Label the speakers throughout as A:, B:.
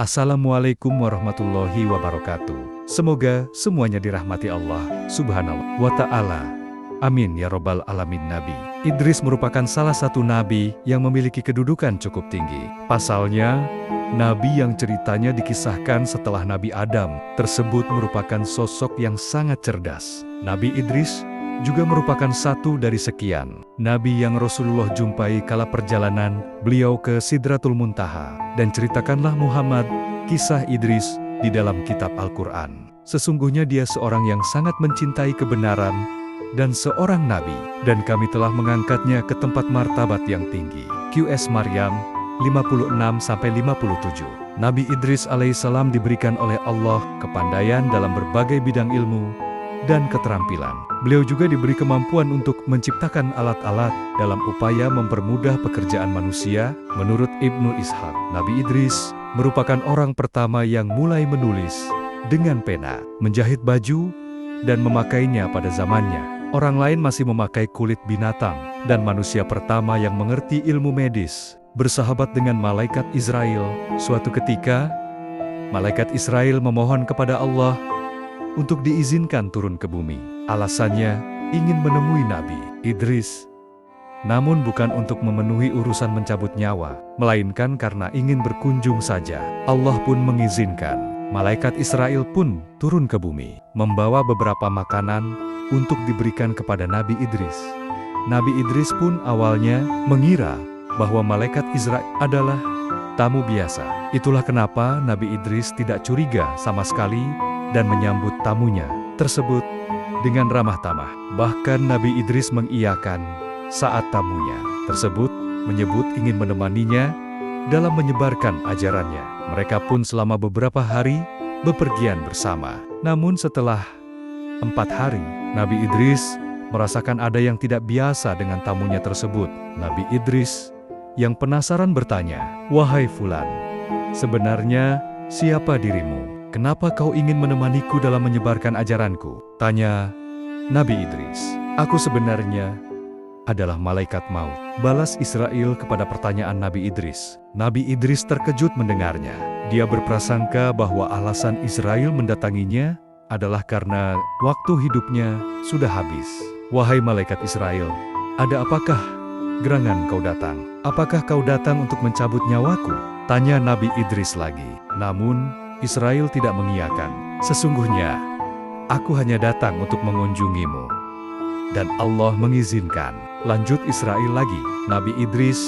A: Assalamualaikum warahmatullahi wabarakatuh. Semoga semuanya dirahmati Allah Subhanahu wa Ta'ala. Amin ya Robbal Alamin. Nabi Idris merupakan salah satu nabi yang memiliki kedudukan cukup tinggi. Pasalnya, nabi yang ceritanya dikisahkan setelah Nabi Adam tersebut merupakan sosok yang sangat cerdas. Nabi Idris juga merupakan satu dari sekian nabi yang Rasulullah jumpai kala perjalanan beliau ke Sidratul Muntaha. Dan ceritakanlah Muhammad kisah Idris di dalam kitab Al-Quran. Sesungguhnya dia seorang yang sangat mencintai kebenaran dan seorang nabi, dan kami telah mengangkatnya ke tempat martabat yang tinggi. QS Maryam 56-57. Nabi Idris alaihissalam diberikan oleh Allah kepandaian dalam berbagai bidang ilmu dan keterampilan. Beliau juga diberi kemampuan untuk menciptakan alat-alat dalam upaya mempermudah pekerjaan manusia. Menurut Ibnu Ishaq, Nabi Idris merupakan orang pertama yang mulai menulis dengan pena, menjahit baju, dan memakainya pada zamannya. Orang lain masih memakai kulit binatang, dan manusia pertama yang mengerti ilmu medis bersahabat dengan malaikat Israel. Suatu ketika, malaikat Israel memohon kepada Allah untuk diizinkan turun ke bumi. Alasannya, ingin menemui Nabi Idris. Namun bukan untuk memenuhi urusan mencabut nyawa, melainkan karena ingin berkunjung saja. Allah pun mengizinkan. Malaikat Israel pun turun ke bumi, membawa beberapa makanan untuk diberikan kepada Nabi Idris. Nabi Idris pun awalnya mengira bahwa malaikat Israel adalah tamu biasa. Itulah kenapa Nabi Idris tidak curiga sama sekali dan menyambut tamunya tersebut dengan ramah tamah. Bahkan Nabi Idris mengiyakan saat tamunya tersebut menyebut ingin menemaninya dalam menyebarkan ajarannya. Mereka pun selama beberapa hari bepergian bersama. Namun setelah 4 hari, Nabi Idris merasakan ada yang tidak biasa dengan tamunya tersebut. Nabi Idris yang penasaran bertanya, "Wahai Fulan, sebenarnya siapa dirimu? Kenapa kau ingin menemaniku dalam menyebarkan ajaranku?" Tanya Nabi Idris. "Aku sebenarnya adalah malaikat maut," balas Israel kepada pertanyaan Nabi Idris. Nabi Idris terkejut mendengarnya. Dia berprasangka bahwa alasan Israel mendatanginya adalah karena waktu hidupnya sudah habis. "Wahai malaikat Israel, ada apakah gerangan kau datang? Apakah kau datang untuk mencabut nyawaku?" tanya Nabi Idris lagi. Namun Israel tidak mengiyakan. "Sesungguhnya, aku hanya datang untuk mengunjungimu, dan Allah mengizinkan," lanjut Israel lagi. Nabi Idris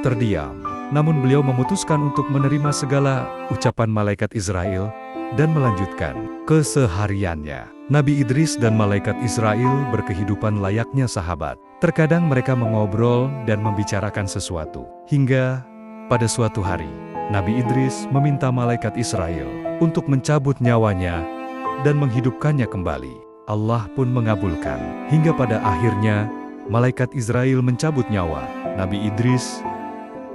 A: terdiam. Namun beliau memutuskan untuk menerima segala ucapan malaikat Israel dan melanjutkan kesehariannya. Nabi Idris dan malaikat Israel berkehidupan layaknya sahabat. Terkadang mereka mengobrol dan membicarakan sesuatu. Hingga pada suatu hari, Nabi Idris meminta malaikat Israel untuk mencabut nyawanya dan menghidupkannya kembali. Allah pun mengabulkan. Hingga pada akhirnya, malaikat Israel mencabut nyawa Nabi Idris.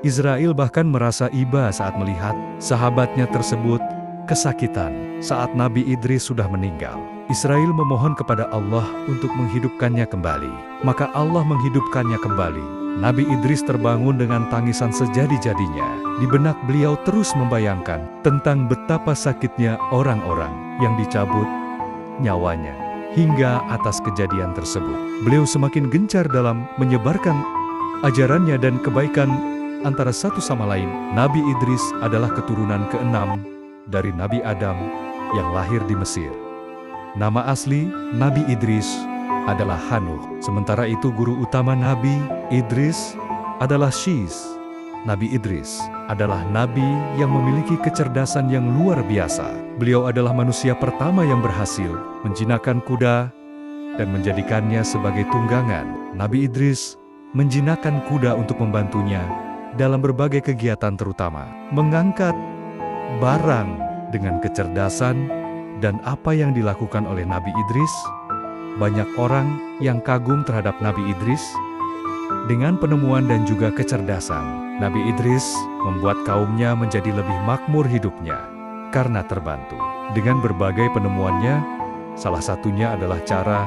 A: Israel bahkan merasa iba saat melihat sahabatnya tersebut kesakitan saat Nabi Idris sudah meninggal. Israel memohon kepada Allah untuk menghidupkannya kembali. Maka Allah menghidupkannya kembali. Nabi Idris terbangun dengan tangisan sejadi-jadinya. Di benak beliau terus membayangkan tentang betapa sakitnya orang-orang yang dicabut nyawanya. Hingga atas kejadian tersebut, beliau semakin gencar dalam menyebarkan ajarannya dan kebaikan antara satu sama lain. Nabi Idris adalah keturunan ke-6 dari Nabi Adam yang lahir di Mesir. Nama asli Nabi Idris adalah Hanuh. Sementara itu guru utama Nabi Idris adalah Syis. Nabi Idris adalah nabi yang memiliki kecerdasan yang luar biasa. Beliau adalah manusia pertama yang berhasil menjinakkan kuda dan menjadikannya sebagai tunggangan. Nabi Idris menjinakkan kuda untuk membantunya dalam berbagai kegiatan, terutama mengangkat barang dengan kecerdasan. Dan apa yang dilakukan oleh Nabi Idris, banyak orang yang kagum terhadap Nabi Idris dengan penemuan dan juga kecerdasan. Nabi Idris membuat kaumnya menjadi lebih makmur hidupnya karena terbantu dengan berbagai penemuannya. Salah satunya adalah cara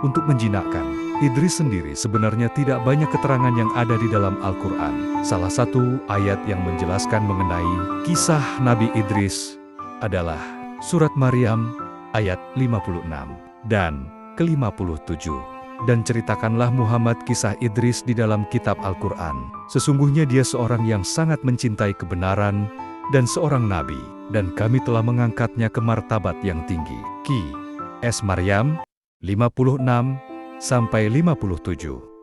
A: untuk menjinakkan Idris sendiri sebenarnya tidak banyak keterangan yang ada di dalam Al-Quran. Salah satu ayat yang menjelaskan mengenai kisah Nabi Idris adalah Surat Maryam ayat 56 dan ke-57. Dan ceritakanlah Muhammad kisah Idris di dalam kitab Al-Quran. Sesungguhnya dia seorang yang sangat mencintai kebenaran dan seorang nabi, dan kami telah mengangkatnya ke martabat yang tinggi. Qs Maryam 56-57.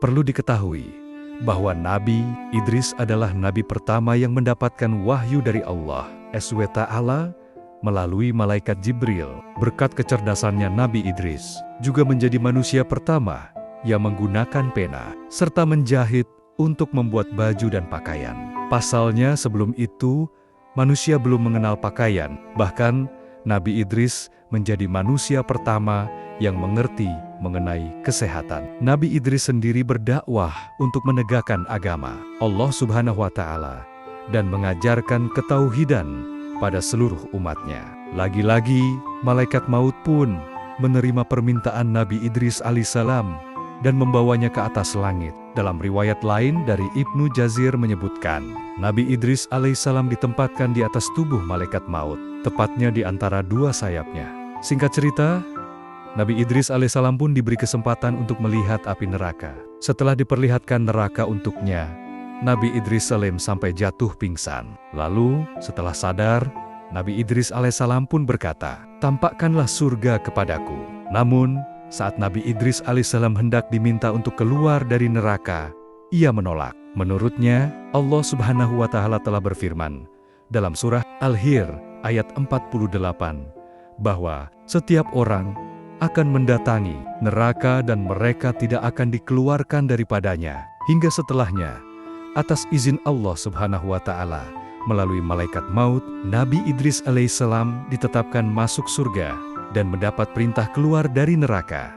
A: Perlu diketahui bahwa Nabi Idris adalah nabi pertama yang mendapatkan wahyu dari Allah SWT melalui malaikat Jibril. Berkat kecerdasannya, Nabi Idris juga menjadi manusia pertama yang menggunakan pena serta menjahit untuk membuat baju dan pakaian. Pasalnya sebelum itu manusia belum mengenal pakaian. Bahkan Nabi Idris menjadi manusia pertama yang mengerti mengenai kesehatan. Nabi Idris sendiri berdakwah untuk menegakkan agama Allah Subhanahu wa Ta'ala dan mengajarkan ketauhidan pada seluruh umatnya. Lagi-lagi, malaikat maut pun menerima permintaan Nabi Idris alaihissalam dan membawanya ke atas langit. Dalam riwayat lain dari Ibnu Jazir menyebutkan, Nabi Idris alaihissalam ditempatkan di atas tubuh malaikat maut, tepatnya di antara dua sayapnya. Singkat cerita, Nabi Idris alaihissalam pun diberi kesempatan untuk melihat api neraka. Setelah diperlihatkan neraka untuknya, Nabi Idris salam sampai jatuh pingsan. Lalu, setelah sadar, Nabi Idris alaihissalam pun berkata, "Tampakkanlah surga kepadaku." Namun, saat Nabi Idris alaihissalam hendak diminta untuk keluar dari neraka, ia menolak. Menurutnya, Allah Subhanahu wa Ta'ala telah berfirman dalam surah Al-Hir ayat 48 bahwa setiap orang akan mendatangi neraka dan mereka tidak akan dikeluarkan daripadanya hingga setelahnya. Atas izin Allah Subhanahu wa Ta'ala, melalui malaikat maut, Nabi Idris alaihissalam ditetapkan masuk surga dan mendapat perintah keluar dari neraka.